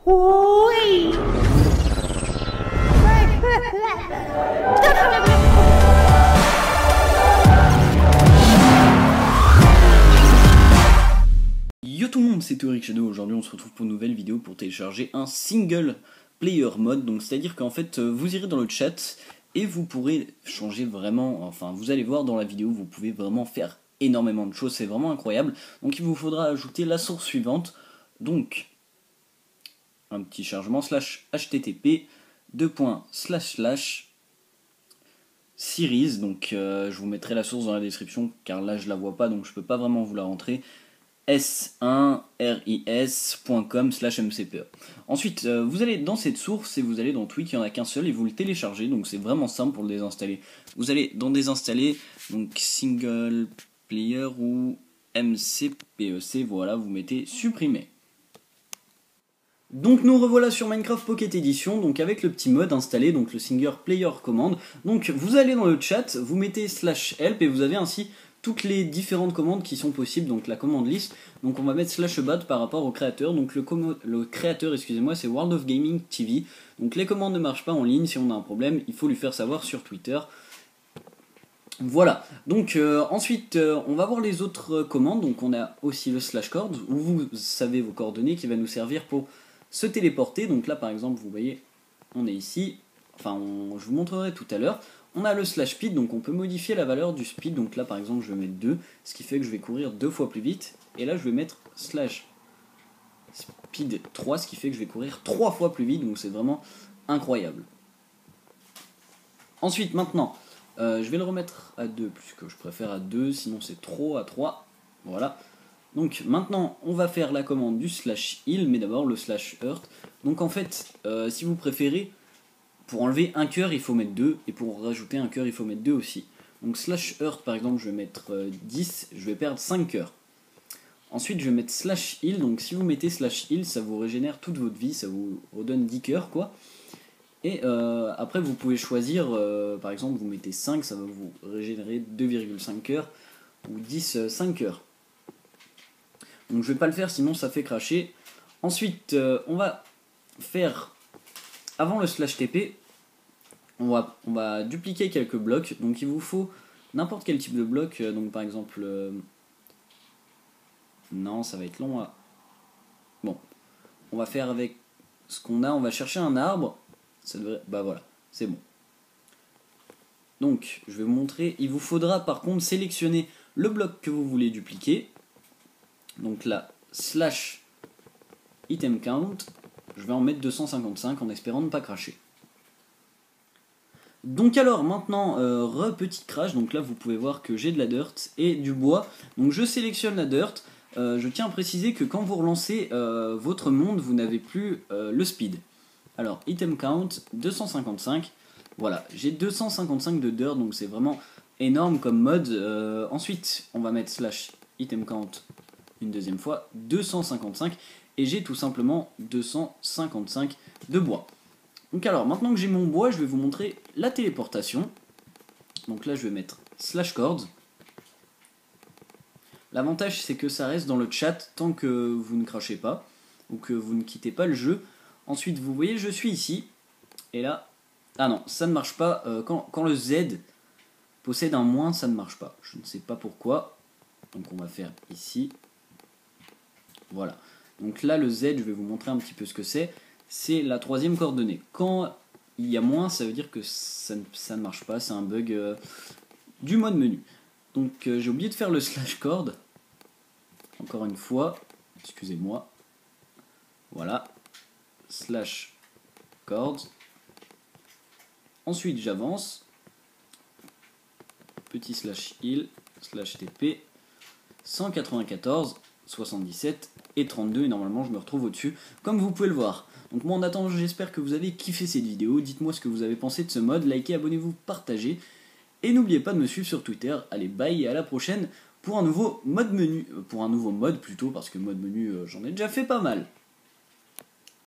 Oui. Yo tout le monde, c'est Theoric Shadow. Aujourd'hui on se retrouve pour une nouvelle vidéo pour télécharger un single player mode. Donc c'est à dire qu'en fait vous irez dans le chat et vous pourrez changer vraiment, enfin vous allez voir dans la vidéo, vous pouvez vraiment faire énormément de choses, c'est vraiment incroyable. Donc il vous faudra ajouter la source suivante, donc un petit chargement /http series, donc je vous mettrai la source dans la description car là je la vois pas donc je peux pas vraiment vous la rentrer, s1ris.com/mcpe. Ensuite vous allez dans cette source et vous allez dans Tweak, il n'y en a qu'un seul et vous le téléchargez, donc c'est vraiment simple pour le désinstaller. Vous allez dans désinstaller, donc single player ou mcpec, voilà, vous mettez supprimer. Donc nous revoilà sur Minecraft Pocket Edition, donc avec le petit mode installé, donc le single player command. Donc vous allez dans le chat, vous mettez /help et vous avez ainsi toutes les différentes commandes qui sont possibles, donc la commande liste. Donc on va mettre /bad par rapport au créateur, donc le créateur, excusez-moi, c'est World of Gaming TV. Donc les commandes ne marchent pas en ligne, si on a un problème, il faut lui faire savoir sur Twitter. Voilà, donc ensuite on va voir les autres commandes. Donc on a aussi le /cord où vous savez vos coordonnées qui va nous servir pour se téléporter. Donc là par exemple vous voyez on est ici, enfin je vous montrerai tout à l'heure. On a le /speed, donc on peut modifier la valeur du speed. Donc là par exemple je vais mettre 2, ce qui fait que je vais courir 2 fois plus vite. Et là je vais mettre /speed 3, ce qui fait que je vais courir 3 fois plus vite. Donc c'est vraiment incroyable. Ensuite maintenant je vais le remettre à 2 puisque je préfère à 2, sinon c'est trop à 3. Voilà. Donc maintenant on va faire la commande du /heal, mais d'abord le /hurt. Donc en fait si vous préférez, pour enlever un cœur il faut mettre 2 et pour rajouter un cœur il faut mettre 2 aussi. Donc /hurt par exemple je vais mettre 10, je vais perdre 5 cœurs. Ensuite je vais mettre /heal, donc si vous mettez /heal ça vous régénère toute votre vie, ça vous redonne 10 cœurs quoi. Et après vous pouvez choisir, par exemple vous mettez 5, ça va vous régénérer 2,5 cœurs ou 10, 5 cœurs. Donc je vais pas le faire sinon ça fait cracher. Ensuite on va faire, avant le /tp, on va dupliquer quelques blocs. Donc il vous faut n'importe quel type de bloc, donc par exemple non ça va être long là. Bon, on va faire avec ce qu'on a, on va chercher un arbre. Ça devrait, bah voilà, c'est bon. Donc je vais vous montrer, il vous faudra par contre sélectionner le bloc que vous voulez dupliquer. Donc là, /item count, je vais en mettre 255 en espérant ne pas cracher. Donc alors maintenant, petit crash, donc là vous pouvez voir que j'ai de la dirt et du bois. Donc je sélectionne la dirt, je tiens à préciser que quand vous relancez votre monde, vous n'avez plus le speed. Alors item count, 255, voilà, j'ai 255 de dirt, donc c'est vraiment énorme comme mode. Ensuite, on va mettre /item count une deuxième fois, 255, et j'ai tout simplement 255 de bois. Donc alors, maintenant que j'ai mon bois, je vais vous montrer la téléportation. Donc là, je vais mettre /cord. L'avantage, c'est que ça reste dans le chat tant que vous ne crachez pas, ou que vous ne quittez pas le jeu. Ensuite, vous voyez, je suis ici, et là, ah non, ça ne marche pas, quand le Z possède un moins, ça ne marche pas. Je ne sais pas pourquoi, donc on va faire ici. Voilà, donc là le Z, je vais vous montrer un petit peu ce que c'est. C'est la troisième coordonnée. Quand il y a moins, ça veut dire que ça ne marche pas, c'est un bug du mode menu. Donc j'ai oublié de faire le /cord. Encore une fois, excusez-moi. Voilà, /cord. Ensuite j'avance. Petit /heal, /tp, 194, 77 et 32, et normalement je me retrouve au-dessus, comme vous pouvez le voir. Donc moi en attendant, j'espère que vous avez kiffé cette vidéo, dites-moi ce que vous avez pensé de ce mode, likez, abonnez-vous, partagez, et n'oubliez pas de me suivre sur Twitter. Allez, bye et à la prochaine pour un nouveau mode menu, pour un nouveau mode plutôt, parce que mode menu j'en ai déjà fait pas mal.